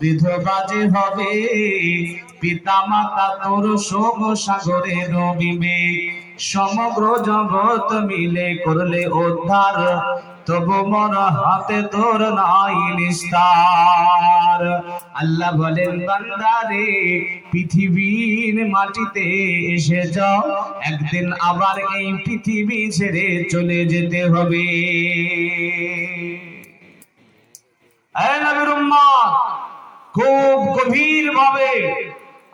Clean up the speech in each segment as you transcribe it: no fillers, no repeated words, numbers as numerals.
বিধবা যে হবে, পিতা মাতা তোর শোক সাগরে ডুবিবে। সমগ্র জগৎ মিলে করলে উদ্ধার, তবু মন হাতে তোর নাই নিস্তার। আল্লাহ বলেন বান্দারে, পৃথিবীর মাটিতে এসে যাও, একদিন আবার এই পৃথিবী ছেড়ে চলে যেতে হবে। এই নবীর উম্মত, খুব গভীর ভাবে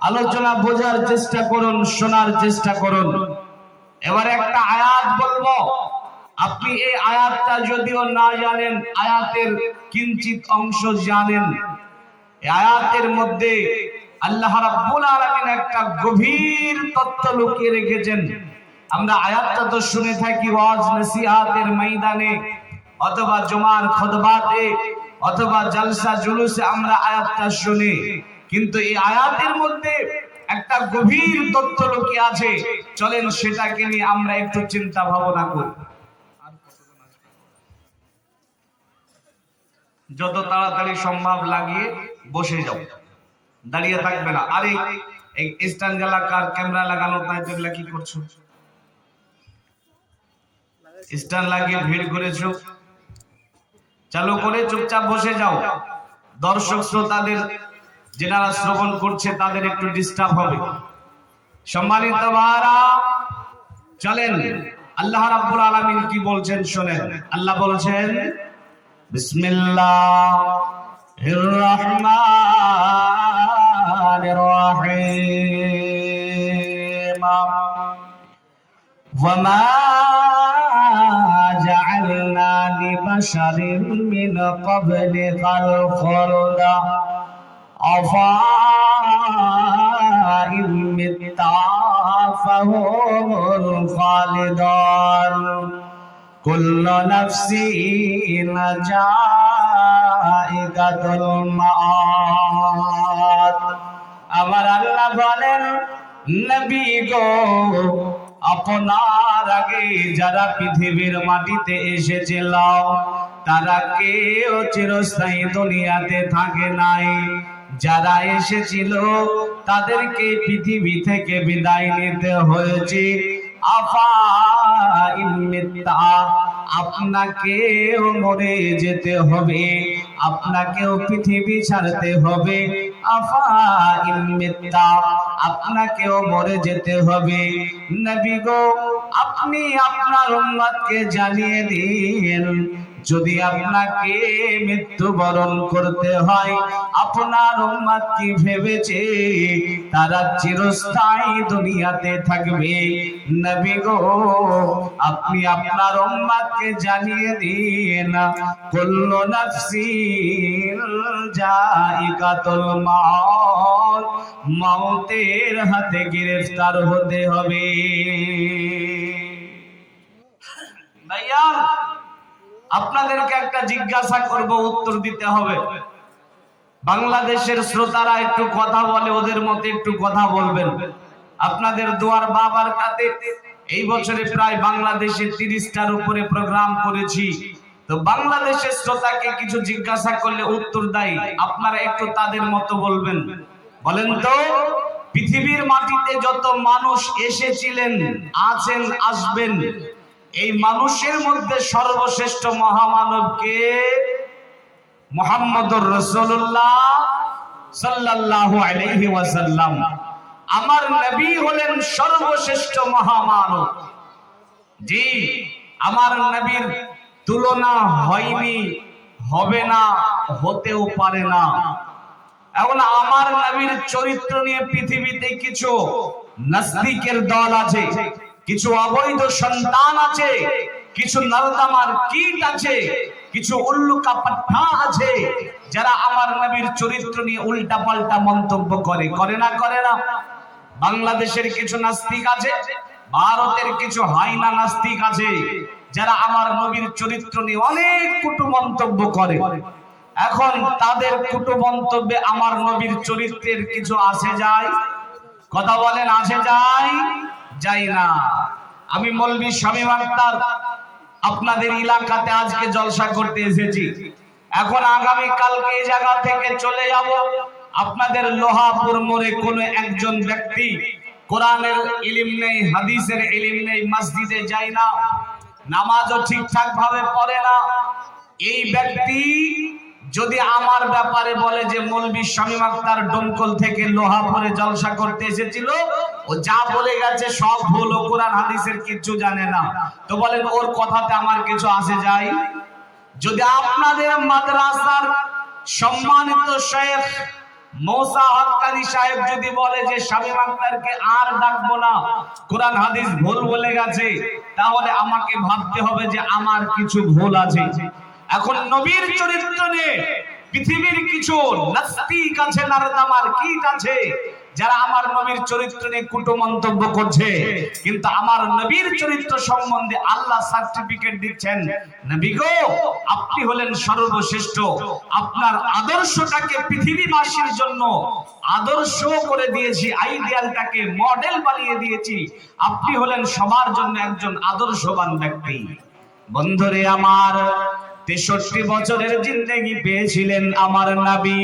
আলোচনা বোঝার চেষ্টা করুন, শোনার চেষ্টা করুন। এবার একটা আয়াত বলবো, আপনি এই আয়াতটা যদিও না জানেন, আয়াতের কিঞ্চিত অংশ জানেন। এই আয়াতের মধ্যে আল্লাহ রাব্বুল আলামিন একটা গভীর তথ্য লুকিয়ে রেখেছেন। আমরা আয়াতটা তো শুনে থাকি ওয়াজ নসিহতের ময়দানে, অথবা জুমার খুতবাতে, অথবা জলসা জুলুসে আমরা আয়াতটা শুনি, কিন্তু এই আয়াতের মধ্যে একটা গভীর তথ্য লুকিয়ে আছে। চলেন সেটাকে নিয়ে আমরা একটু চিন্তা ভাবনা করি। যত তাড়াতাড়ি সম্ভব লাগিয়ে বসে যাও, দাঁড়িয়ে থাকবে না। আরে এই স্ট্যান্ড এলাকার ক্যামেরা লাগানো তাই তো, কি করছো? স্ট্যান্ড লাগিয়ে ভিড় করেছো, চালু করে চুপচাপ বসে যাও। দর্শক শ্রোতাদের, যারা শ্রবণ করছে তাদের একটু ডিস্টার্ব হবে। সম্মানিত ভাইরা, চলেন আল্লাহ রাব্বুল আলামিন কি বলছেন শুনেন। আল্লাহ বলছেন, বিসমিল্লাহির রহমানির রহিম। ওয়ামা জাআলনা লিবাশারিন মিন ক্বাবলিকাল খুলদা আফাইন মিত্তা ফাহুমুল খালিদুন কুল্লু নাফসিন যায়িকাতুল মাআত। আমার আল্লাহ বলেন, নবী গো, আপনার আগে যারা পৃথিবীর মাটিতে এসেছিল তারা কেউ চিরস্থায়ী দুনিয়াতে থাকে নাই। যারা এসেছিল তাদেরকে পৃথিবী থেকে বিদায় নিতে হয়েছে। আপনাকেও মরে যেতে হবে, আপনাকেও পৃথিবী ছাড়তে হবে। আপনাকেও মরে যেতে হবে। নবী গো, আপনি আপনার উম্মতকে জানিয়ে দিন, যদি আপনাকে মৃত্যুবরণ করতে হয়, আপনার উম্মত কি ভেবেছে তারা চিরস্থায়ী দুনিয়াতে থাকবে? নবী গো, আপনি আপনার উম্মতকে জানিয়ে দিন, কুল্লু নাফসিন যায়িকাতুল মাউত, মওতের হাতে গ্রেফতার হতে হবে। ভাইয়া, আপনাদেরকে একটা জিজ্ঞাসা করব, উত্তর দিতে হবে। বাংলাদেশের শ্রোতারা একটু কথা বলে, ওদের মতে একটু কথা বলবেন। আপনাদের দোয়ার বাবার কাছে এই বছরে প্রায় বাংলাদেশে 30টার উপরে প্রোগ্রাম করেছি। তো বাংলাদেশের শ্রোতাকে কিছু জিজ্ঞাসা করলে উত্তর দেয়, আপনারা একটু তাদের মতো বলবেন। বলেন তো, পৃথিবীর মাটিতে যত মানুষ এসেছিলেন, আছেন, আসবেন, এই মানুষের মধ্যে সর্বশ্রেষ্ঠ মহামানব কে? মুহাম্মদুর রাসূলুল্লাহ সাল্লাল্লাহু আলাইহি ওয়াসাল্লাম। আমার নবী হলেন সর্বশ্রেষ্ঠ মহামানব। জি, আমার নবীর তুলনা হয়নি, হবে না, হতেও পারে না। এখন আমার নবীর চরিত্র নিয়ে পৃথিবীতে কিছু নাস্তিকের দল আছে, কিছু অবৈধ সন্তান আছে, কিছু নরদামার কীট আছে, কিছু উল্লুকা পাঠা আছে, যারা আমার নবীর চরিত্র নিয়ে উল্টা পাল্টা মন্তব্য করে। করে না? করে না? বাংলাদেশের কিছু নাস্তিক আছে, ভারতের কিছু হাইনা নাস্তিক আছে, যারা আমার নবীর চরিত্র নিয়ে অনেক কটু মন্তব্য করে। এখন তাদের কটু মন্তব্যে আমার নবীর চরিত্রের কিছু আসে যায়? কথা বলেন, আসে যায়? যায় না। আমি মৌলভী শামীম আখতার আপনাদের এলাকাতে আজকে জলসা করতে এসেছি। এখন আগামী কালকে এই জায়গা থেকে চলে যাব আপনাদের লোহাপুর মোড়ে কোনো একজন ব্যক্তি কোরআনের ইলম নেই, হাদিসের ইলম নেই, মসজিদে যায় না, নামাজও ঠিকঠাক ভাবে পড়ে না। এই ব্যক্তি যদি আমার ব্যাপারে বলে যে মৌলভী শামীম আখতার ডোমকল থেকে লোহাপুরে জলসা করতে এসেছিল, ও যা বলে গেছে সব ভুল, ও কোরআন হাদিসের কিছু জানে না, তো বলেন ওর কথাতে আমার কিছু আসে যায়? যদি আপনাদের মাদ্রাসার সম্মানিত শেখ মৌসা হক্কানি সাহেব যদি বলে যে শামীম আখতারকে আর ডাকবো না, কোরআন হাদিস ভুল বলে গেছে, তাহলে আমাকে ভাবতে হবে যে আমার কিছু ভুল আছে। এখন নবীর চরিত্র নিয়ে পৃথিবীর কিছু নাস্তিক আছে, নারদামার কীট আছে, যারা আমার নবীর চরিত্র নিয়ে কুটো মন্তব্য করছে, কিন্তু আমার নবীর চরিত্র সম্বন্ধে আল্লাহ সার্টিফিকেট দিচ্ছেন, নবী গো আপনি হলেন সর্বশ্রেষ্ঠ, আপনার আদর্শটাকে পৃথিবীবাসীর জন্য আদর্শ করে দিয়েছি, আইডিয়ালটাকে মডেল বানিয়ে দিয়েছি, আপনি হলেন সবার জন্য একজন আদর্শবান ব্যক্তি। বন্ধুরে আমার, 63 বছরের জিন্দেগি পেয়েছিলেন আমার নবী,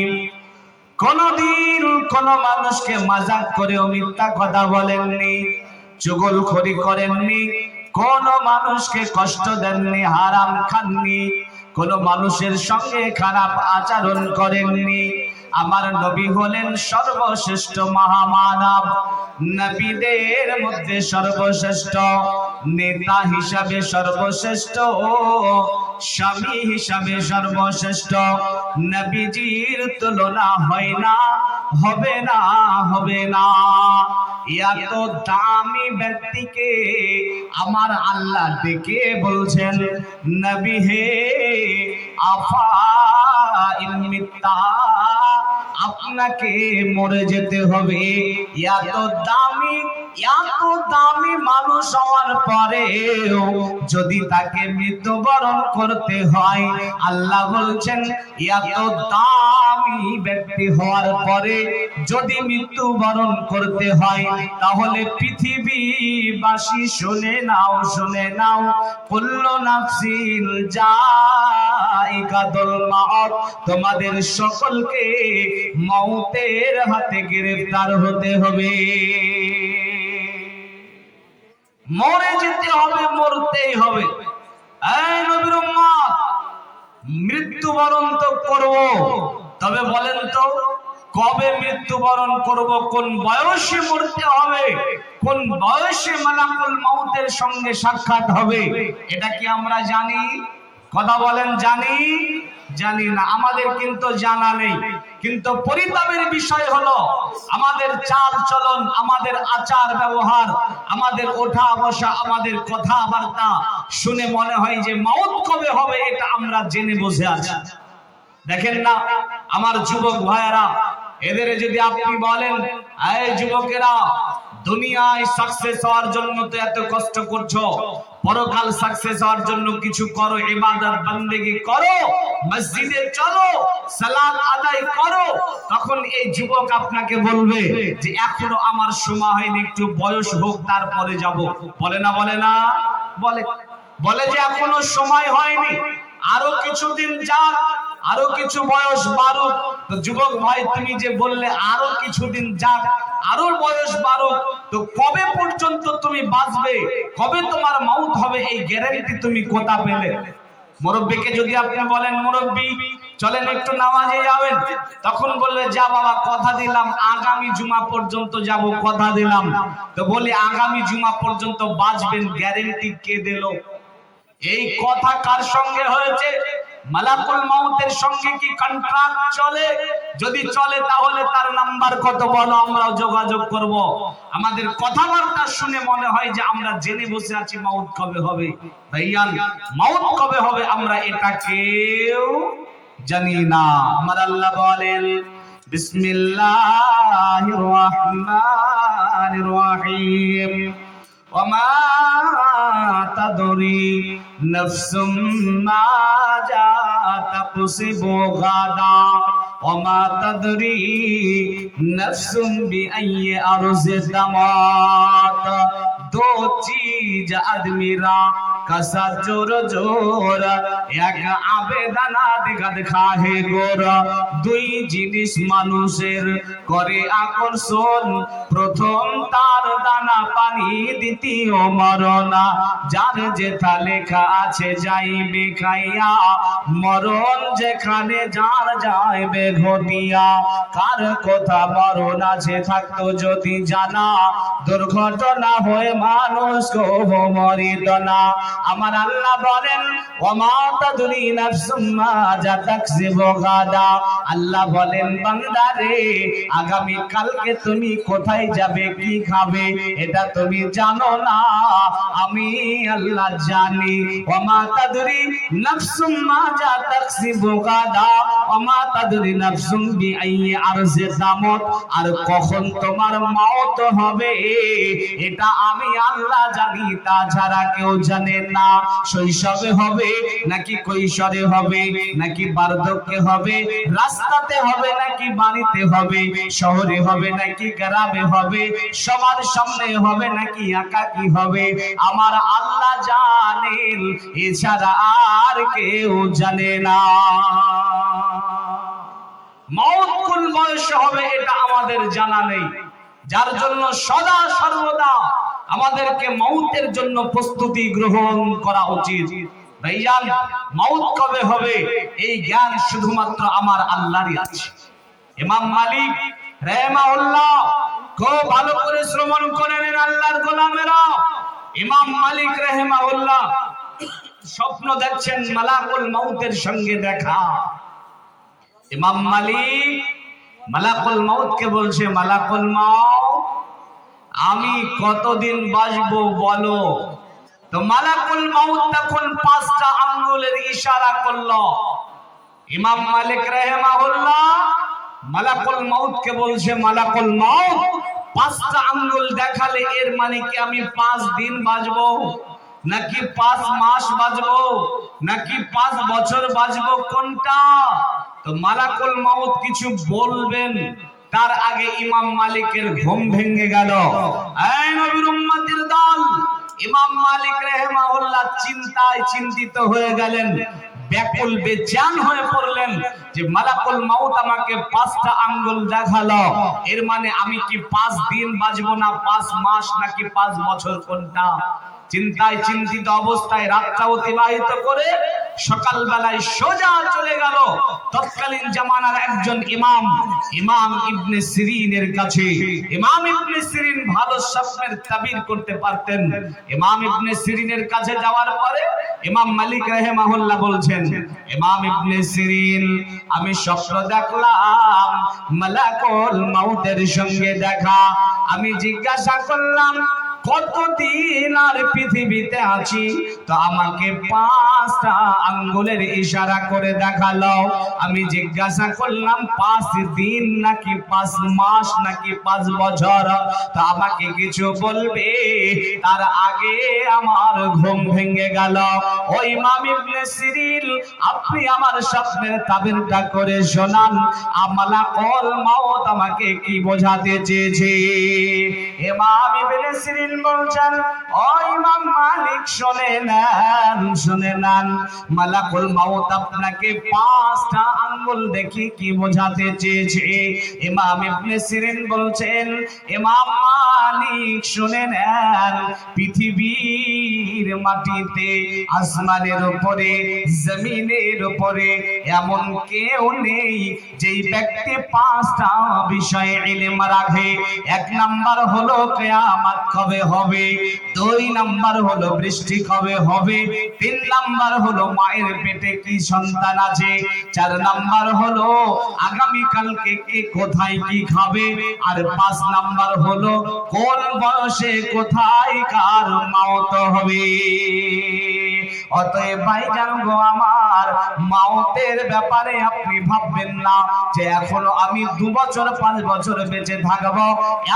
কোনদিন কোন মানুষকে মজাক করেও মিথ্যা কথা বলেননি, চুগলখড়ি করেননি, কোন মানুষকে কষ্ট দেননি, হারাম খাননি, কোন মানুষের সঙ্গে খারাপ আচরণ করেননি। আমার নবী হলেন সর্বশ্রেষ্ঠ মহামানব, নবীদের মধ্যে সর্বশ্রেষ্ঠ, নেতা হিসাবে সর্বশ্রেষ্ঠ, স্বামী হিসাবে সর্বশ্রেষ্ঠ, নবীজির তুলনা হয় না, হবে না, হবে না। এত দামি ব্যক্তিকে আমার আল্লাহ ডেকে বলছেন, নবী হে আফা ইন্মিতা, আপনাকে মরে যেতে হবে। এত দামি মানুষ হওয়ার পরেও যদি তাকে মৃত্যুবরণ করতে হয়, আল্লাহ বলছেন এত দামি ব্যক্তি হওয়ার পরে যদি মৃত্যুবরণ করতে হয়, তাহলে পৃথিবীবাসী শুনে নাও, শুনে নাও, কুল্লু নাফসিন যায়িকাতুল মাউত, তোমাদের সকলকে মওতের হাতে গ্রেফতার হতে হবে, মরে যেতে হবে, মরতেই হবে। এই নবীর উম্মত, মৃত্যুবরণ তো করব, তবে বলেন তো কবে মৃত্যুবরণ করব, কোন বয়সে মরতে হবে, কোন বয়সে মালাকুল মাউতের সঙ্গে সাক্ষাৎ হবে, এটা কি আমরা জানি? কথা বলেন, জানি? জানি না, আমাদের কিন্তু জানা নেই। কিন্তু পরিতাপের বিষয় হলো আমাদের চাল চলন, আমাদের আচার ব্যবহার, আমাদের ওঠা বসা, আমাদের কথাবার্তা শুনে মনে হয় যে মাউত কবে হবে এটা আমরা জেনে বসে আছি। দেখেন না আমার যুবক ভাইয়েরা, এদের যদি আপনি বলেন এই যুবকেরা দুনিয়ায় সাকসেস হওয়ার জন্য তো এত কষ্ট করছো, পরকাল সাকসেস হওয়ার জন্য কিছু করো, ইবাদত বন্দেগি করো, মসজিদে চলো, সালাত আদায় করো, তখন এই যুবক আপনাকে বলবে যে এখনো আমার সময় হয়নি, একটু বয়স হোক তারপরে যাব। বলে না? বলে না? বলে যে এখনো সময় হয়নি, আরো কিছুদিন যাক, আরো কিছু বয়স বাড়ুক। তো যুবক ভাই, তুমি যে বললে আরো কিছুদিন যাক, আরো বয়স বাড়ুক, তো কবে পর্যন্ত তুমি বাঁচবে, কবে তোমার মাউত হবে, এই গ্যারান্টি তুমি কোথা পেলে? মুরব্বীকে যদি আপনি বলেন মুরব্বী চলেন একটু নামাজে যাবেন, তখন বললে যা বাবা কথা দিলাম আগামী জুমা পর্যন্ত যাব, কথা দিলাম। তো বলি আগামী জুমা পর্যন্ত বাঁচবেন, গ্যারান্টি কে দিল? এই কথা কার সঙ্গে হয়েছে? মালাকুল মাউতের সঙ্গে কি কন্ট্রাক্ট চলে? যদি চলে তাহলে তার নাম্বার কত বলো, আমরাও যোগাযোগ করব। আমাদের কথাবার্তা শুনে মনে হয় যে আমরা জেনে বসে আছি মাউত কবে হবে। ভাইয়ান, মাউত কবে হবে আমরা এটা কেউ জানি না। আমার আল্লাহ বলেন বিসমিল্লাহির রহমানির রহিম, ওমা তাদরি নাফসুম মাযা তাকসিবু গাদা ওমা তাদরি নাফসুম বিআইয়ি আরযি তামাত। दो चीज आदमी रा কাসা জোর জোর, এক আবেদনা দেখা দেখা হে গোর। দুই জিনিস মানুষের করে আকর্ষণ, প্রথম তার দানা পানি, দ্বিতীয় মরণা। যার যেথা লেখা আছে যাইবে খাইয়া, মরণ যেখানে যার যাইবে ঘটিয়া। কার কথা মরণ আছে থাকতো যদি জানা, দুর্ঘটনা হয়ে মানুষ কবু মরিত না। আমার আল্লাহ বলেন ওমা তাদরি নাফসুম মাযা তাকসিবু গাদা। আল্লাহ বলেন বান্দারে, আগামী কালকে তুমি কোথায় যাবে, কি খাবে, এটা তুমি জানো না, আমি আল্লাহ জানি। ওমা তাদরি নাফসুম মাযা তাকসিবু গাদা ওমা তাদরি নাফসুম বিআইয়ি আরযি তামুত। আর কখন তোমার মওত হবে এটা আমি আল্লাহ জানি, তাছাড়া কেউ জানে না। শৈশবে হবে নাকি কৈশোরে হবে, নাকি বার্ধক্যে হবে, রাস্তাতে হবে নাকি বাড়িতে হবে, শহরে হবে নাকি গ্রামে হবে, সবার সামনে হবে নাকি একাকী হবে, আমার আল্লাহ জানেন, এছাড়া আর কেউ জানে না। মওত কোন বয়সে হবে এটা আমাদের জানা নেই, যার জন্য সদা সর্বদা আমাদেরকে মওতের জন্য প্রস্তুতি গ্রহণ করা উচিত। ভাইজান, মওত কবে হবে এই জ্ঞান শুধুমাত্র আমার আল্লাহরই আছে। ইমাম মালিক রাহিমাহুল্লাহ খুব ভালো করে শ্রবণ করে নেন আল্লাহর গোলামেরা। ইমাম মালিক রাহিমাহুল্লাহ স্বপ্ন দেখছেন মালাকুল মউতের সঙ্গে দেখা। ইমাম মালিক মালাকুল মউতকে বলছে, মালাকুল মউত আমি কতদিন বাঁচবো বলো। তো মালাকুল মউত তখন 5টা আঙ্গুলের ইশারা করলো। ইমাম মালিক রাহিমাহুল্লাহ মালাকুল মউতকে বলছে, মালাকুল মউত 5টা আঙ্গুল দেখালে এর মানে কি আমি 5 দিন বাঁচবো, নাকি 5 মাস বাঁচবো, নাকি 5 বছর বাঁচবো, কোনটা? তো মালাকুল মউত কিছু বলবেন তার আগে ইমাম মালিকের ঘুম ভেঙে গেল। এই নবীর উম্মতের দল, ইমাম মালিক রাহিমাহুল্লাহ চিন্তায় চিন্তিত হয়ে গেলেন, ব্যাকুল বেজান হয়ে পড়লেন যে মালাকুল মউত আমাকে 5টা আঙ্গুল দেখালো, এর মানে আমি কি 5 দিন বাঁচবো, না 5 মাস, নাকি 5 বছর, কোনটা? চিন্তায় চিন্তিত অবস্থায় রাতটা অতিবাহিত করে সকাল বেলায় সোজা চলে গেল তৎকালীন জামানার একজন ইমাম, ইমাম ইবনে সিরিনের কাছে। ইমাম ইবনে সিরিন ভালো স্বপ্নের তাবির করতে পারতেন। ইমাম ইবনে সিরিনের কাছে যাওয়ার পরে ইমাম মালিক রাহিমাহুল্লাহ বলছেন, ইমাম ইবনে সিরিন আমি স্বপ্ন দেখলাম মালাকুল মউতের সঙ্গে দেখা। আমি জিজ্ঞাসা করলাম কতদিন আর পৃথিবীতে আছি, তো আমাকে 5টা আঙ্গুলের ইশারা করে দেখালো। আমি জিজ্ঞাসা করলাম 5 দিন নাকি 5 মাস নাকি 5 বছর, তো আমাকে কিছু বলবে। তার আগে আমার ঘুম ভেঙে গেল। ও ইমাম ইবনে সিরিন আপনি আমার স্বপ্নের তাবিরটা করে শোনান, মালাকুল মউত আমাকে কি বোঝাতে চেয়েছে। ইমাম ইবনে সিরিন বলছেন, ও ইমাম মালিক শুনে নেন, শুনে নেন, মালাকুল মউত আপনাকে 5টা আঙ্গুল দেখি কি বোঝাতে চেয়েছে। ইমাম ইবনে সিরিন বলছেন, ইমাম মালিক শুনে নেন, পৃথিবীর মাটিতে, আসমানের উপরে, জমিনের উপরে এমন কেউ নেই যেই ব্যক্তি 5টা বিষয়ে ইলম রাখে। 1 নাম্বার হলো কিয়ামত কবে হবে, 2 নাম্বার হলো বৃষ্টি কবে হবে, 3 নাম্বার হলো মায়ের পেটে কি সন্তান আছে, 4 নাম্বার হলো আগামী কালকে কে কোথায় কি খাবে, আর 5 নাম্বার হলো কোন বয়সে কোথায় কার মওত হবে। অতএব ভাইজান গো আমার, মওতের ব্যাপারে আপনি ভাববেন না যে এখনো আমি 2 বছর 5 বছর বেঁচে থাকবো,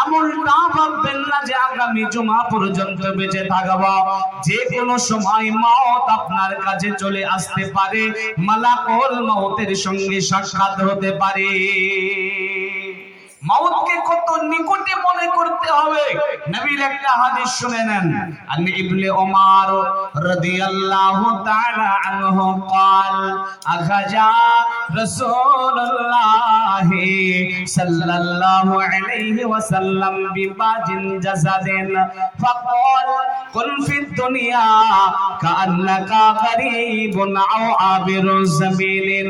এমনটা ভাববেন না যে আগামী জুমা পর্যন্ত বেঁচে থাকবো। যে কোনো সময় মওত আপনার কাছে চলে আসতে পারে, মালাকুল মউতের সঙ্গে সাক্ষাৎ হতে পারে। মওতকে কত নিকটে মনে করতে হবে। নবীর একটা হাদিস শুনে নেন। আন ইবনে ওমর রাদিয়াল্লাহু তাআলা আনহু قال আখাজা রাসূলুল্লাহ সাল্লাল্লাহু আলাইহি ওয়াসাল্লাম বিবাজিন জাসাদিন ফাকাল কুন ফিদ দুনিয়া কাআন্নাকা গরীবুন আও আবিরুস সাবিলিন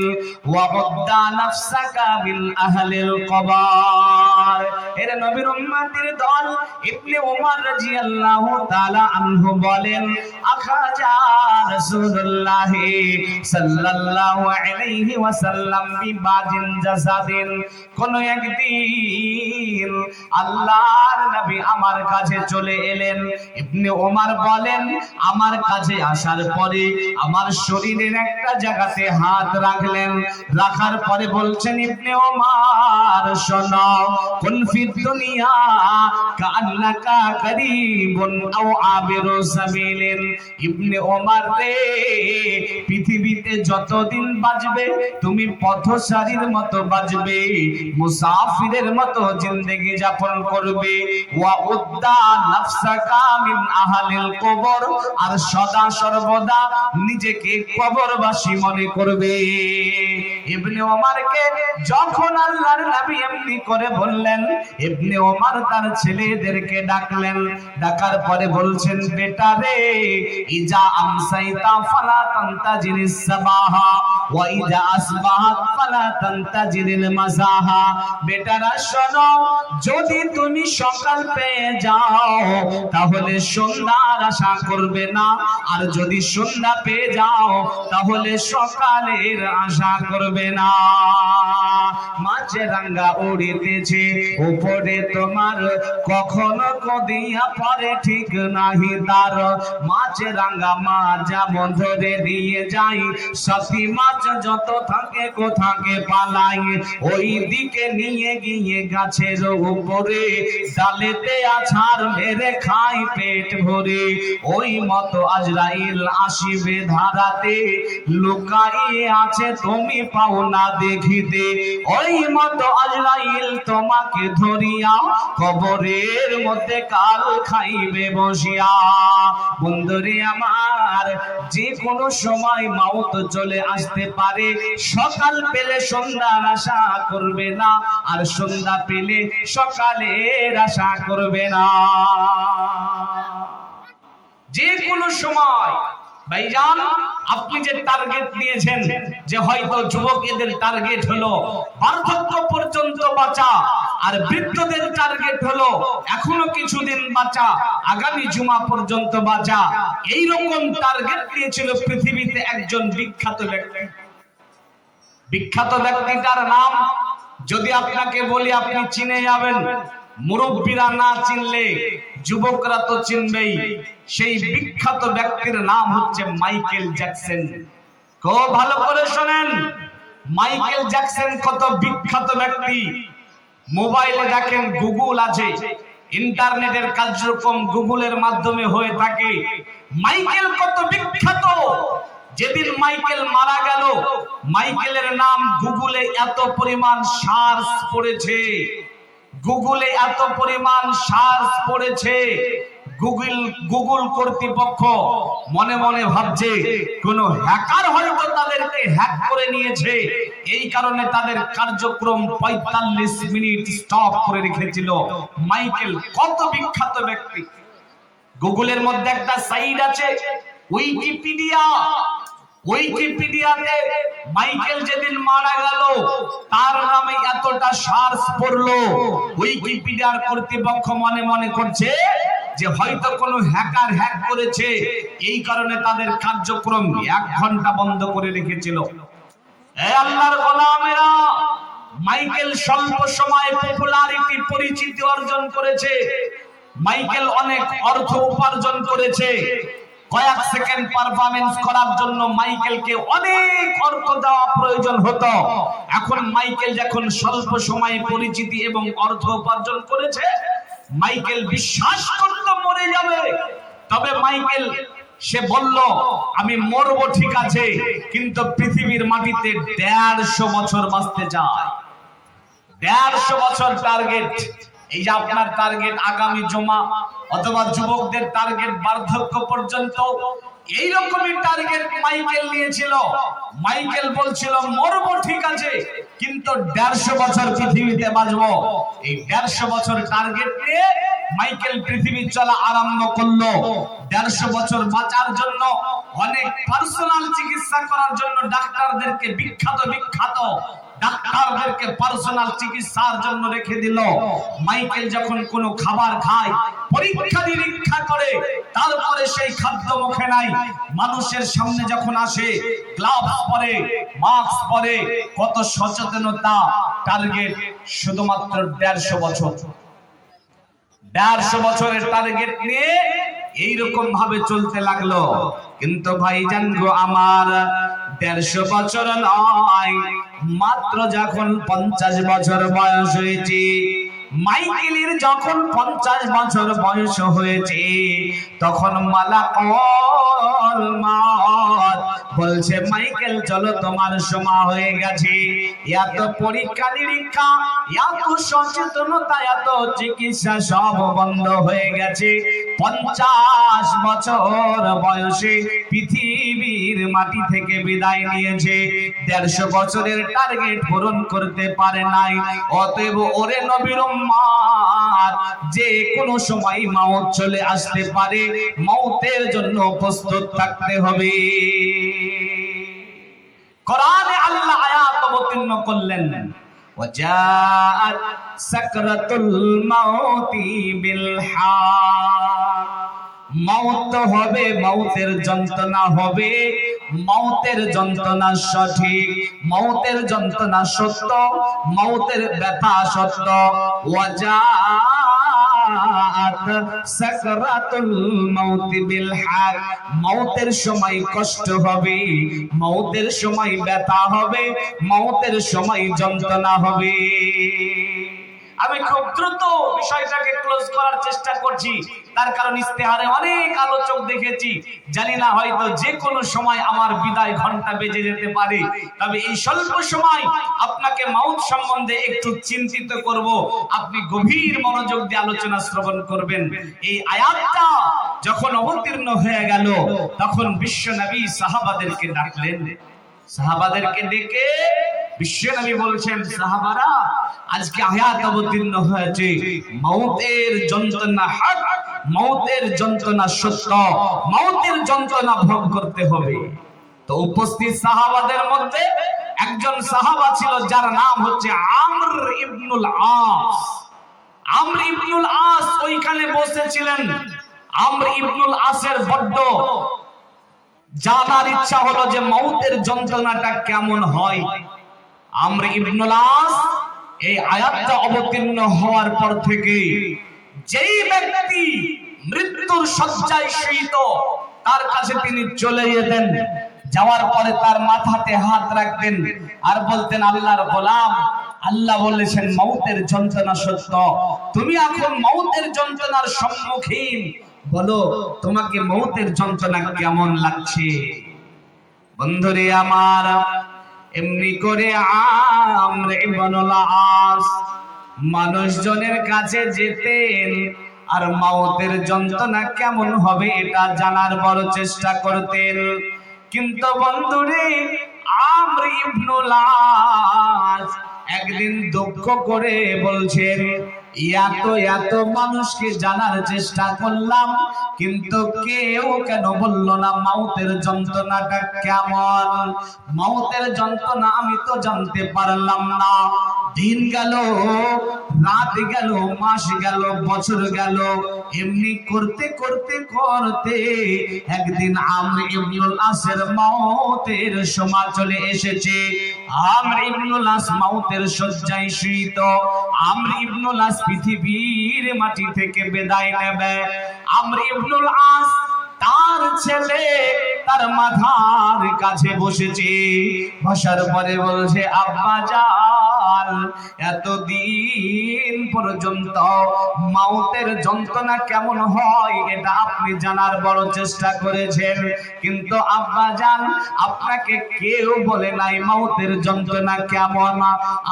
ওয়া উদ্দা নাফসাকা মিন আহলিল কবর। এর নবীর উম্মতের দল ইবনে ওমর রাদিয়াল্লাহু তাআলা আনহু বলেন, আখাজা রাসূলুল্লাহ সাল্লাল্লাহু আলাইহি ওয়াসাল্লাম বিবাজিন জাসাদিন, কোন একদিন আল্লাহর নবী আমার কাছে চলে এলেন। ইবনে ওমর বলেন, আমার কাছে আসার পরে আমার শরীরের একটা জায়গাতে হাত রাখলেন, রাখার পরে বলছেন, ইবনে ওমর শোনো, কুন ফিদ দুনিয়া কাআন্নাকা গরীবুন আও আবিরু সাবিলিন। ইবনে ওমর রে, পৃথিবীতে যতদিন বাঁচবে তুমি পথচারীর মতো বাঁচবে, মুসাফিরের মতো জিন্দেগি যাপন করবে। ওয়া উদ্দা নাফসাকা মিন আহলিল কবর, আর সদা সর্বদা নিজেকে কবরবাসী মনে করবে। ইবনে ওমরকে যখন আল্লাহর নবী এমনি করে বললেন, ইবনে ওমর তার ছেলেদেরকে ডাকলেন, ডাকার পরে বলছেন, বেটা রে, ইজা আমসাইতা ফালা তান্তাজিরিস সাবাহা ওয়া ইজা আসবাহাত ফালা তান্তাজিরিল মাসাহা। বেটারা শোনো, যদি তুমি সকাল পেয়ে যাও তাহলে সন্ধ্যার আশা করবে না, আর যদি সন্ধ্যা পেয়ে যাও তাহলে সকালের আশা করবে না। মাছরাঙ্গা উড়িতেছে উপরে তোমার, কখনো কদিয়া পরে ঠিক নাহি তার। মাছরাঙ্গা মাছ যেমন ধরে দিয়ে যাই, সাথী মাছ যত থাকে কোথাকে পালাই, ওই দিকে নিয়ে গিয়ে গাছের উপরে ডালেতে আছাড় মেরে খাই পেট ভরে। ওই মতো আজরাইল আসিবে ধারাতে, লুকাইয়ে আছে তুমি পাও না দেখিতে। ওই মতো আজরাইল তোমাকে ধরিয়া কবরের মধ্যে কাল খাইবে বসিয়া। বন্ধুরে আমার, যে কোনো সময় মাউত চলে আসতে পারে। সকাল পেলে সন্ধ্যার আশা করবে না, আর সন্ধ্যা পেলে সকালের আশা করবে না। যে কোনো সময় ভাইজান, আপনি যে টার্গেট নিয়েছেন যে হয়তো যুবকদের টার্গেট হলো বার্ধক্য পর্যন্ত বাঁচা, আর বৃদ্ধদের টার্গেট হলো এখনো কিছুদিন বাঁচা, আগামী জুমা পর্যন্ত বাঁচা, এই রকম টার্গেট নিয়েছিল পৃথিবীতে একজন বিখ্যাত ব্যক্তি। বিখ্যাত ব্যক্তিটার নাম যদি আপনাকে বলি আপনি চিনে যাবেন, মুরব্বীরা না চিনলে যুবকরা তো চিনবেই। সেই বিখ্যাত ব্যক্তির নাম হচ্ছে মাইকেল জ্যাকসন। খুব ভালো করে শোনেন, মাইকেল জ্যাকসন কত বিখ্যাত ব্যক্তি। মোবাইলে দেখেন গুগল আছে, ইন্টারনেটের কার্যক্রম গুগলের মাধ্যমে হয়ে থাকে। মাইকেল কত বিখ্যাত। যেদিন মাইকেল মারা গেল, মাইকেলের নাম গুগলে এত পরিমাণ সার্চ পড়েছে, গুগলে এত পরিমাণ সার্চ পড়েছে, গুগল কর্তৃপক্ষ মনে মনে ভাবছে কোন হ্যাকার হয়তো তাদেরকে হ্যাক করে নিয়েছে, এই কারণে তাদের কার্যক্রম 45 মিনিট স্টপ করে রেখেছিল। মাইকেল কত বিখ্যাত ব্যক্তি। গুগলের মধ্যে একটা সাইট আছে উইকিপিডিয়া। উইকিপিডিয়াতে মাইকেল যেদিন মারা গেল তার নামে এতটা সার্চ পড়লো, উইকিপিডিয়ার কর্তৃপক্ষ মনে মনে করছে যে হয়তো কোনো হ্যাকার হ্যাক করেছে, এই কারণে তাদের কার্যক্রম 1 ঘন্টা বন্ধ করে রেখেছিল। এই আল্লাহর গোলামেরা, মাইকেল স্বল্প সময়ে পপুলারিটি, পরিচিতি অর্জন করেছে। মাইকেল অনেক অর্থ উপার্জন করেছে। কয়েক সেকেন্ড পারফরম্যান্স করার জন্য মাইকেলকে অনেক অর্থ দেওয়া প্রয়োজন হতো। এখন মাইকেল যখন স্বল্প সময়ে পরিচিতি এবং অর্থ উপার্জন করেছে, মাইকেল বিশ্বাস করত মরে যাবে। তবে মাইকেল সে বলল, আমি মরবো ঠিক আছে, কিন্তু পৃথিবীর মাটিতে 150 বছর বাঁচতে চাই। 150 বছর টার্গেট। এই যে আপনার টার্গেট আগামী জমা, অথবা যুবকদের টার্গেট বার্ধক্য পর্যন্ত, এইরকমই টার্গেট মাইকেল নিয়েছিল। মাইকেল বলছিল মরবো ঠিক আছে, কিন্তু 150 বছর পৃথিবীতে বাঁচবো। এই 150 বছর টার্গেট নিয়ে মাইকেল পৃথিবী চলা আরম্ভ করলো। 150 বছর বাঁচার জন্য অনেক পার্সোনাল চিকিৎসা করার জন্য ডাক্তারদেরকে বিখ্যাত ডাক্তারদেরকে পার্সোনাল চিকিৎসার জন্য রেখে দিল। মাইকেল যখন কোনো খাবার খায়, পরীক্ষা নিরীক্ষা করে, তারপরে সেই খাদ্য মুখে নাই, মানুষের সামনে যখন আসে গ্লাভস পরে, মাস্ক পরে, কত সচেতনতা। টার্গেট শুধুমাত্র 150 বছর। 150 বছরের টার্গেট নিয়ে এইরকম ভাবে চলতে লাগলো। কিন্তু ভাইজান গো আমার, 150 বছর নয়, মাত্র যখন 50 বছর বয়স হয়েছে, মাইকেলের যখন 50 বছর বয়স হয়েছে, তখন মালাকুল মউত বলছে মাইকেল চলো তোমার সময় হয়ে গেছে। এত পরীক্ষা নিরীক্ষা, এত সচেতনতা, এত চিকিৎসা সব বন্ধ হয়ে গেছে। 50 বছর বয়সে পৃথিবীর মাটি থেকে বিদায় নিয়েছে। 150 বছরের টার্গেট পূরণ করতে পারে নাই। অতএব ওরে নবীর উম্মত, যে কোনো সময় মওত চলে আসতে পারে, মওতের জন্য প্রস্তুত থাকতে হবে। কোরআনে আল্লাহ আয়াত অবতীর্ণ করলেন, ওয়াজাআত সাকরাতুল মাউতি বিল হক। মওত হবে, মওতের যন্ত্রণা হবে, মওতের যন্ত্রণা সঠিক, মওতের যন্ত্রণা সত্য, মওতের ব্যথা সত্য। ওয়াজাআত সাকরাতুল মাউতি বিল হক। মওতের সময় কষ্ট হবে, মওতের সময় ব্যথা হবে, মওতের সময় যন্ত্রণা হবে। আমি খুব দ্রুত বিষয়টাকে ক্লোজ করার চেষ্টা করছি, তার কারণ ইস্তেহারে অনেক আলোচক দেখেছি, জানি না হয়তো যে কোনো সময় আমার বিদায় ঘন্টা বেজে যেতে পারে। তবে এই স্বল্প সময় আপনাকে মওত সম্বন্ধে একটু চিন্তিত করব, আপনি গভীর মনোযোগ দিয়ে আলোচনা শ্রবণ করবেন। এই আয়াতটা যখন অবতীর্ণ হয়ে গেল, তখন বিশ্ব নবী সাহাবাদেরকে ডাকলেন। সাহাবাদেরকে ডেকে বিশ্ব নবী বলছেন, সাহাবারা, আজকে আয়াত অবতীর্ণ হয়েছে, মওতের যন্ত্রণা হক, মওতের যন্ত্রণা সত্য, মওতের যন্ত্রণা ভোগ করতে হবে। তো উপস্থিত সাহাবাদের মধ্যে একজন সাহাবা ছিল যার নাম হচ্ছে আমর ইবনুল আস। আমর ইবনুল আস ওইখানে বসেছিলেন। আমর ইবনুল আসের বড্ড জানার ইচ্ছা হলো যে মওতের যন্ত্রণাটা কেমন হয়। আমর ইবনুল আস এই আয়াতটা অবতীর্ণ হওয়ার পর থেকে যেই ব্যক্তি মৃত্যুর শয্যায় শয়িত, তার কাছে তিনি চলে যেতেন। যাওয়ার পরে তার মাথাতে হাত রাখতেন আর বলতেন, আল্লাহর গোলাম, আল্লাহ বলেছেন মওতের যন্ত্রণা সত্য, তুমি এখন মওতের যন্ত্রণার সম্মুখীন, বলো তোমাকে মওতের যন্ত্রণা কেমন লাগছে। বন্ধুরে আমার, এমনি করে আমর ইবনুল আস মানুষজনের কাছে যেতেন আর মওতের যন্ত্রণা কেমন হবে এটা জানার বড় চেষ্টা করতেন। কিন্তু বন্ধুরে, আমর ইবনুল আস একদিন দুঃখ করে বলছেন, এত মানুষকে জানার চেষ্টা করলাম, কিন্তু কেউ কেন বলল না মওতের যন্ত্রণাটা কেমন। মওতের যন্ত্রণা আমি তো জানতে পারলাম না। দিন গেল, রাত গেল, মাস গেল, বছর গেল, এমনি করতে করতে করতে একদিন আমর ইবনুল আসের মওতের সময় চলে এসেছে। আমর ইবনুল আস মওতের শয্যায় শয়িত। আমর ইবনুল আস পৃথিবীর মাটি থেকে বিদায় নেবে। আমর ইবনুল আস তার ছেলে তার মাথার কাছে বসেছে। বসার পরে বলছে, আব্বা জান, বল এতদিন পর্যন্ত মাউতের যন্ত্রণা কেমন হয় এটা আপনি জানার বড় চেষ্টা করেছেন, কিন্তু আব্বাজান আপনাকে কেউ বলে নাই মাউতের যন্ত্রণা কেমন।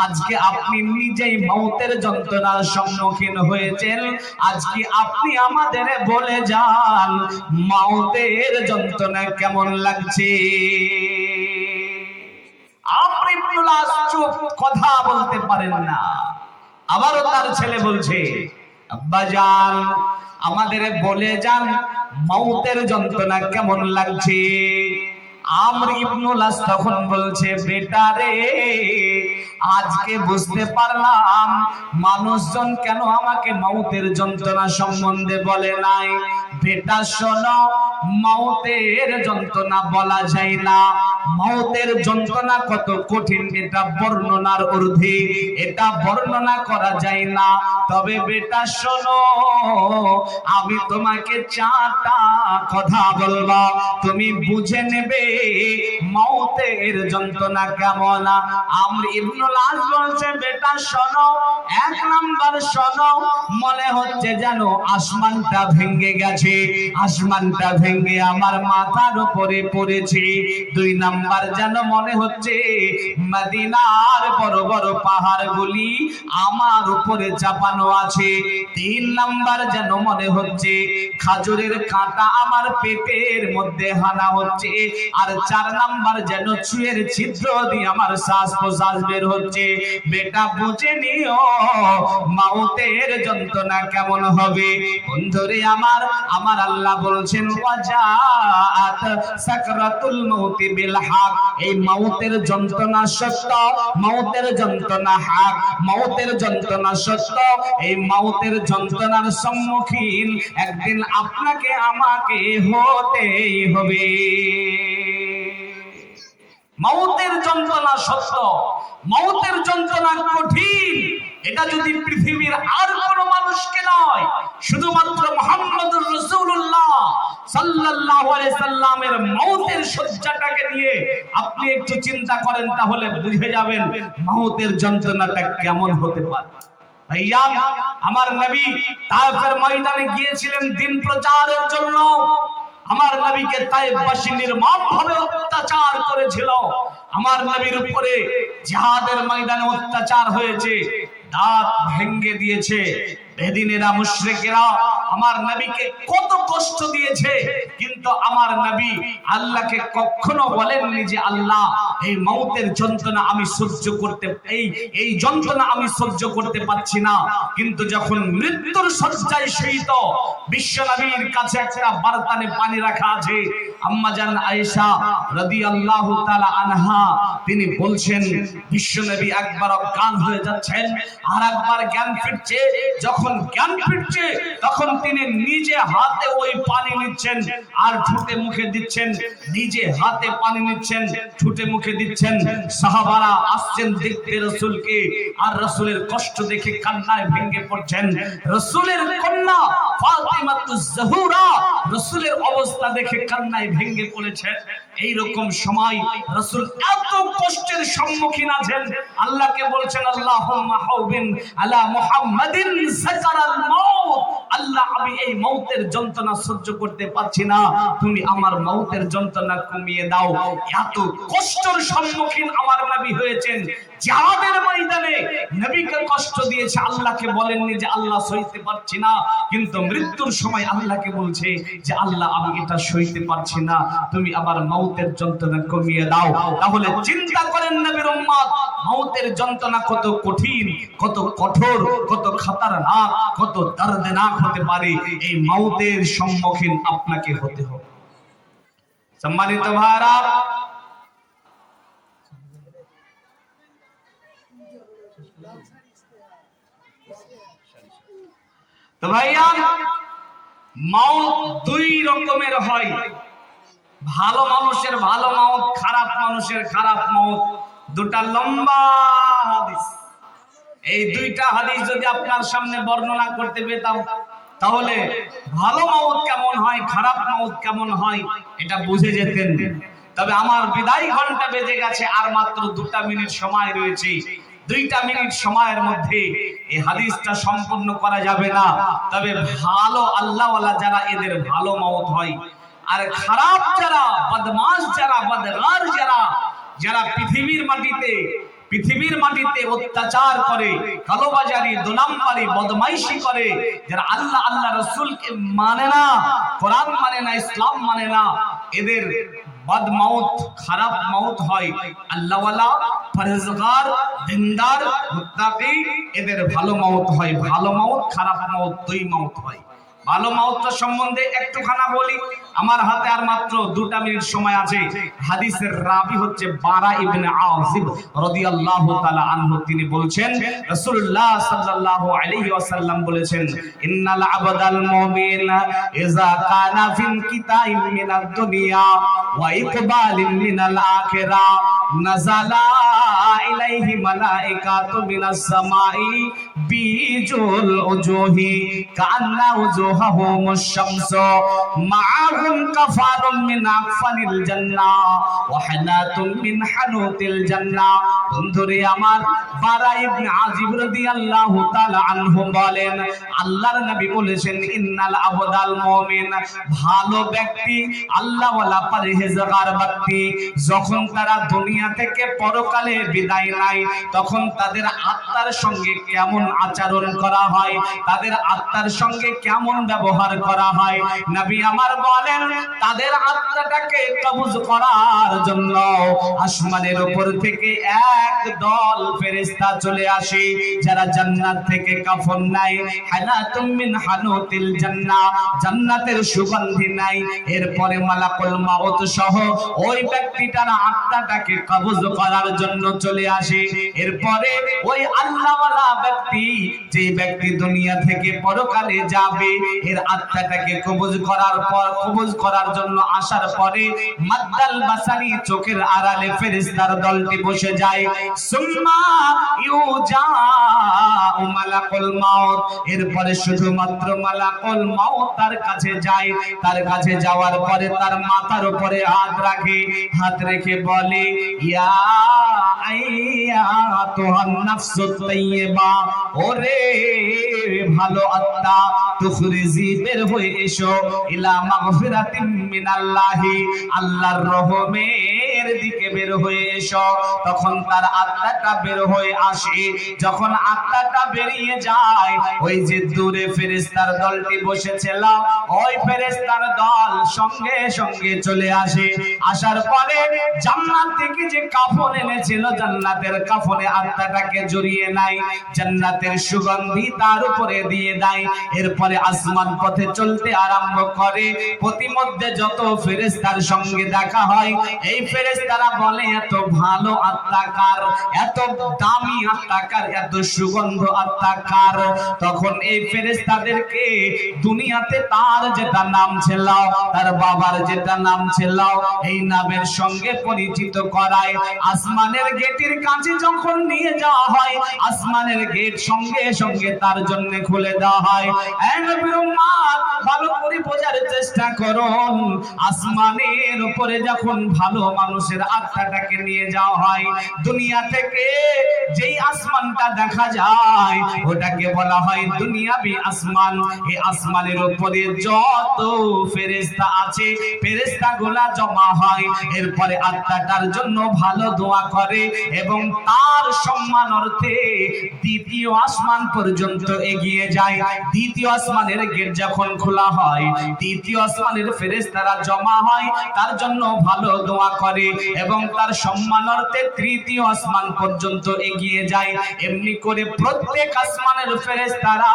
আজকে আপনি নিজেই মাউতের যন্ত্রণার সম্মুখীন হয়েছেন, আজকে আপনি আমাদের বলে যান মাউতের যন্ত্রণা কেমন লাগছে। আমর ইবনুল আস চুপ, কথা বলতে পারেন না। আবারও তার ছেলে বলছে আব্বাজান আমাদের বলে যান মাউতের যন্ত্রণা কেমন লাগছে। আমর ইবনুল আস তখন বলছে বেটা রে আজকে বুঝতে পারলাম মানুষজন কেন আমাকে মাউতের যন্ত্রণা সম্বন্ধে বলে নাই। বেটা শোনো, মাউতের যন্ত্রণা বলা যায় না, মাউতের যন্ত্রণা কত কঠিন এটা বর্ণনার ঊর্ধ্বে, এটা বর্ণনা করা যায় না। তবে বেটা শোনো, আমি তোমাকে চারটা কথা বলবো, তুমি বুঝে নেবে মাউতের যন্ত্রণা কেমন। আমর ইবনুল আস বলছে বেটা শোনো, এক নাম্বার শোনো, মনে হচ্ছে যেন আসমানটা ভেঙে গেছে, আসমানটা ভেঙে আমার মাথার উপরে পড়েছে। দুই নাম্বার যেন মনে হচ্ছে মদিনার বড় বড় পাহাড়গুলি আমার উপরে চাপানো আছে। তিন নাম্বার যেন মনে হচ্ছে খাজুরের কাঁটা আমার পেটের মধ্যে হানা হচ্ছে। আর চার নাম্বার যেন চুয়ের ছিদ্র দিয়ে আমার শ্বাস প্রশ্বাস বের হচ্ছে। বেটা বুঝে নিও মাউতের যন্ত্রণা কেমন হবে। বন্ধুরে আমার, আমার আল্লাহ বলছেন ওয়াজাআত সাকরাতুল মাউতি বিল হক, এই মাউতের যন্ত্রণা সত্য, মাউতের যন্ত্রণা হক, মাউতের যন্ত্রণা সত্য। এই মাউতের যন্ত্রণার সম্মুখীন একদিন আপনাকে আমাকে হতেই হবে। মাউতের যন্ত্রণা সত্য, মাউতের যন্ত্রণা কঠিন। এটা যদি পৃথিবীর আর কোন মানুষকে নয়, শুধুমাত্র মুহাম্মদুর রাসূলুল্লাহ সাল্লাল্লাহু আলাইহি সাল্লামের মাউতের শয্যাটাকে নিয়ে আপনি একটু চিন্তা করেন, তাহলে বুঝে যাবেন মাউতের যন্ত্রণাটা কেমন হতে পারে। ভাইয়া আমার নবী তায়েফের ময়দানে গিয়েছিলেন দিন প্রচারের জন্য। আমার নবীকে তায়েফবাসী নির্মমভাবে অত্যাচার করেছিল। আমার নবীর উপরে জিহাদের ময়দানে অত্যাচার হয়েছে, দাঁত ভেঙে দিয়েছে বেদিনেরা মুশরিকেরা আমার নবীকে কত কষ্ট দিয়েছে, কিন্তু আমার নবী আল্লাহকে কখনো বলেননি যে আল্লাহ এই মাউতের যন্ত্রণা আমি সহ্য করতে, এই যন্ত্রণা আমি সহ্য করতে পারছি না। কিন্তু যখন মৃত্যুর শয্যায় শয়িত বিশ্ব নবীর কাছে একটা বারতানে পানি রাখা আছে, আম্মা জান আয়েশা রাদিয়াল্লাহু তাআলা আনহা তিনি বলছেন বিশ্ব নবী একবার অজ্ঞান হয়ে যাচ্ছেন আর একবার জ্ঞান ফিরছে। যখন জ্ঞান ফিরছে তখন তিনি নিজে হাতে ওই পানি নিচ্ছেন আর ঠোঁটে মুখে দিচ্ছেন, নিজে হাতে পানি নিচ্ছেন ঠোঁটে মুখে দিচ্ছেন। সাহাবারা আসছেন দেখতে রাসূলকে, আর রাসূলের কষ্ট দেখে কান্নায় ভেঙে পড়ছেন। রাসূলের কন্যা ফাতিমাতুজ জাহরা রাসূলের অবস্থা দেখে কান্নায় ভেঙে পড়েছেন। এই রকম সময় রাসূল এত কষ্টের সম্মুখীন আছেন, আল্লাহকে বলছেন আল্লাহুম্মা হাউবিন আলা মুহাম্মাদিন সাকারাল মাউত, আল্লাহ আমি এই মাউতের যন্ত্রণা সহ্য করতে পারছি না, তুমি আমার মাউতের যন্ত্রণা কমিয়ে দাও। এত কষ্টের সম্মুখীন আমার নবী হয়েছেন, জিহাদের ময়দানে নবীকে কষ্ট দিয়েছে, আল্লাহকে বলেননি যে আল্লাহ সইতে পারছি না, কিন্তু মৃত্যুর সময় আল্লাহকে বলছে যে আল্লাহ আমি এটা সইতে পারছি না, তুমি আবার মাউতের যন্ত্রণা কমিয়ে দাও। তাহলে চিন্তা করেন নবীর উম্মত, মাউতের যন্ত্রণা কত কঠিন, কত কঠোর, কত খতরনাক, কত দর্দনাক হতে পারে। এই মাউতের সম্মুখীন আপনাকে হতে হবে। সম্মানিত ভাইরা, তো ভাইয়া মাউত দুই রকমের হয়, ভালো মানুষের ভালো মাউত, খারাপ মানুষের খারাপ মাউত। দুটা লম্বা হাদিস, এই দুইটা হাদিস যদি আপনার সামনে বর্ণনা করতে পেতাম তাহলে ভালো মাউত কেমন হয়, খারাপ মাউত কেমন হয় এটা বুঝে যেতেন। তবে আমার বিদায় ঘন্টা বেজে গেছে, আর মাত্র 2 মিনিট সময় রয়েছে। 2টা মিনিট সময়ের মধ্যে এই হাদিসটা সম্পূর্ণ করা যাবে না। তবে ভালো আল্লাহওয়ালা যারা, এদের ভালো মওত হয়। আর খারাপ যারা, বদমাশ যারা, বদগার যারা, যারা পৃথিবীর মাটিতে অত্যাচার করে, কালোবাজারি, দুনাম্বারি, বদমাইশি করে, যারা আল্লাহ রাসূলকে মানে না, কোরআন মানে না, ইসলাম মানে না, এদের বদমাউত, খারাপ মাউত হয়। আল্লাহওয়ালা, পরহেজগার, দিনদার, মুত্তাকি, এদের ভালো মাউত হয়। ভালো মাউত, খারাপ মাউত, দুই মাউত হয়। ভালো মাউতটা সম্বন্ধে একটুখানা বলি। আমার হাতে আর মাত্র 2টা মিনিট সময় আছে। হাদিসের রাবি হচ্ছে বারা ইবনে আযিব রাদিয়াল্লাহু তাআলা আনহু। তিনি বলছেন, রাসূলুল্লাহ সাল্লাল্লাহু আলাইহি ওয়াসাল্লাম বলেছেন, ইন্নাল আবদাল মুমিন ইযা কানা ফিল কিতাইম মিনাদ দুনিয়া ওয়া ইকবালিন মিনাল আখিরাহ নাযালা ইলাইহি মালাইকাতু মিনাস সামাই বিজুল উজুহি কান্না উজুহাহুমুশ শামসু মা'আহুম কাফারুম মিন আকফালিল জান্নাহ ওয়া হানাতুম মিন হানুতিল জান্নাহ। বন্ধুরে আমার, বারা ইবনে আযিব রাদিয়াল্লাহু তাআলা আনহু বলেন, আল্লাহর নবী বলেছেন, ইন্নাল আবদাল মুমিন, ভালো ব্যক্তি, আল্লাহওয়ালা, পরহেজগার ব্যক্তি, যখন তারা দুনিয়া থেকে পরকালে বিদায় নেয়, তখন তাদের আত্মার সঙ্গে কেমন আচরণ করা হয়, তাদের আত্মার সঙ্গে কেমন ব্যবহার করা হয়। নবী আমার বলেন, তাদের আত্মাটাকে কবজ করার জন্য আসমানের উপর থেকে এক দল ফেরেশতা চলে আসে, যারা জান্নাত থেকে কাফন নেয়, হানাতুম মিন হানুতিল জান্নাহ, জান্নাতের সুগন্ধি নেয়। এরপরে মালাকুল মাউত সহ ওই ব্যক্তিটার আত্মাটাকে কবজ করার জন্য চলে আসে। এরপরে ওই আল্লাহওয়ালা ব্যক্তি, যে ব্যক্তি দুনিয়া থেকে পরকালে যাবে, এর আত্মাটাকে কবজ করার জন্য আসার পরে মাদ্দাল বাসারি, চোখের আড়ালে ফেরেশতার দলটি বসে যায়। সুম্মা ইউজাউ মালাকুল মাউত, এরপরে শুধুমাত্র মালাকুল মাউত তার কাছে যায়। তার কাছে যাওয়ার পরে তার মাথার উপরে হাত রেখে বলে, ইয়া আইয়াতুহান নাফসুত তাইয়্যিবা, ওরে ভালো আত্মা, তুখরিজি, বের হয়ে এসো, ইলা মাগফিরাতিম মিনাল্লাহি, আল্লাহর রহমের দিকে বের হয়ে এসো। তখন তার আত্মাটা বের হয়ে আসে। যখন আত্মাটা বেরিয়ে যায়, ওই যে দূরে ফেরেশতার দলটি বসেছিল, ওই ফেরেশতার দল সঙ্গে সঙ্গে চলে আসে। আসার পরে জান্নাত থেকে যে কাফন এনেছিল, জান্নাতের কাফনে আত্মাটাকে জড়িয়ে নাই, জান্নাতের সুগন্ধি তার উপরে দিয়ে দেয়। এরপরে আসমান পথে চলতে আরম্ভ করে। প্রতিমধ্যে যত ফেরেশতার সঙ্গে দেখা হয়, এই ফেরেশতারা বলে, এত ভালো আত্মা কার, এত দামি আত্মা কার, এত সুগন্ধ আত্মা কার। তখন এই ফেরেশতাদেরকে দুনিয়াতে তার যেটা নাম ছিল, তার বাবার যেটা নাম ছিল, এই নামের সঙ্গে পরিচিত করায়। আসমানের গেটের কাছে যখন নিয়ে যাওয়া হয়, আসমানের গেট সঙ্গে সঙ্গে তার জন্য খুলে দেওয়া হয়। নবীর উম্মত, ভালো করে বোঝার চেষ্টা করুন। আসমানের উপরে যখন ভালো মানুষের আত্মাটাকে নিয়ে যাওয়া হয়, দুনিয়া থেকে যেই আসমানটা দেখা যায়, ওটাকে বলা হয় দুনিয়াবি আসমান। এই আসমানের উপরে যত ফেরেশতা আছে, ফেরেশতাগুলা জমা হয়। এরপরে আত্মাটার জন্য ভালো দোয়া করে এবং তার সম্মানার্থে দ্বিতীয় আসমান পর্যন্ত এগিয়ে যায়। দ্বিতীয় আসমানের গেট যখন খোলা হয়, দ্বিতীয় আসমানের ফেরেশতারা জমা হয়, তার জন্য ভালো দোয়া করে এবং তার সম্মানার্থে তৃতীয় আসমান পর্যন্ত এগিয়ে যায়। এমনি করে প্রত্যেক আসমানের ফেরেশতারা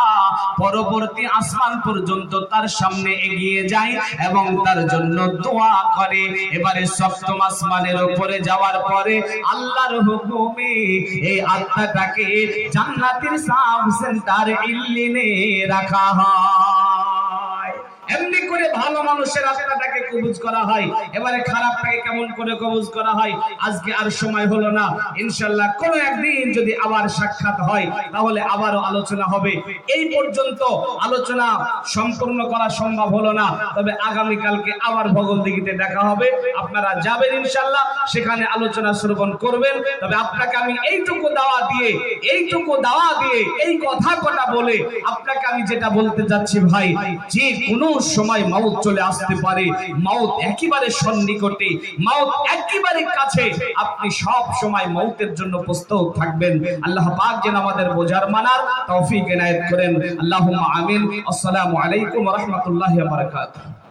পরবর্তী আসমান পর্যন্ত তার সামনে এগিয়ে যায় এবং তার জন্য দোয়া করে। এবারে সপ্তম আসমানের উপরে যাওয়ার পরে আল্লাহর হুকুমে এই আত্মাটাকে জান্নাতের সাব সেন্টার ইল্লিনে রাখা হয়। এমনি করে ভালো মানুষের আত্মাটাকে কবুজ করা হয়, এবারে খারাপটাকে কেমন করে কবুজ করা হয় আজকে আর সময় হলো না। ইনশাআল্লাহ কোনো একদিন যদি আবার সাক্ষাৎ হয় তাহলে আবারও আলোচনা হবে। এই পর্যন্ত আলোচনা সম্পূর্ণ করা সম্ভব হলো না, তবে আগামী কালকে আবার ভগবদ্গীতে দেখা হবে। আপনারা যাবেন ইনশাআল্লাহ, সেখানে আলোচনা শ্রবণ করবেন। তবে আপনাকে আমি এইটুকু দাওয়া দিয়ে এই কথা কটা বলে আপনাকে আমি যেটা বলতে যাচ্ছি ভাই, যে কোনো সময় মাউত চলে আসতে পারে, মাউত একেবারে সন্নিকটে, মাউত একেবারে কাছে, আপনি সব সময় মাউতের জন্য প্রস্তুত থাকবেন। আল্লাহ পাক যেন আমাদের বোঝার মানার তৌফিক এনায়েত করেন। আল্লাহুম্মা আমিন। আসসালামু আলাইকুম ওয়া রাহমাতুল্লাহি ওয়া বারাকাতুহু।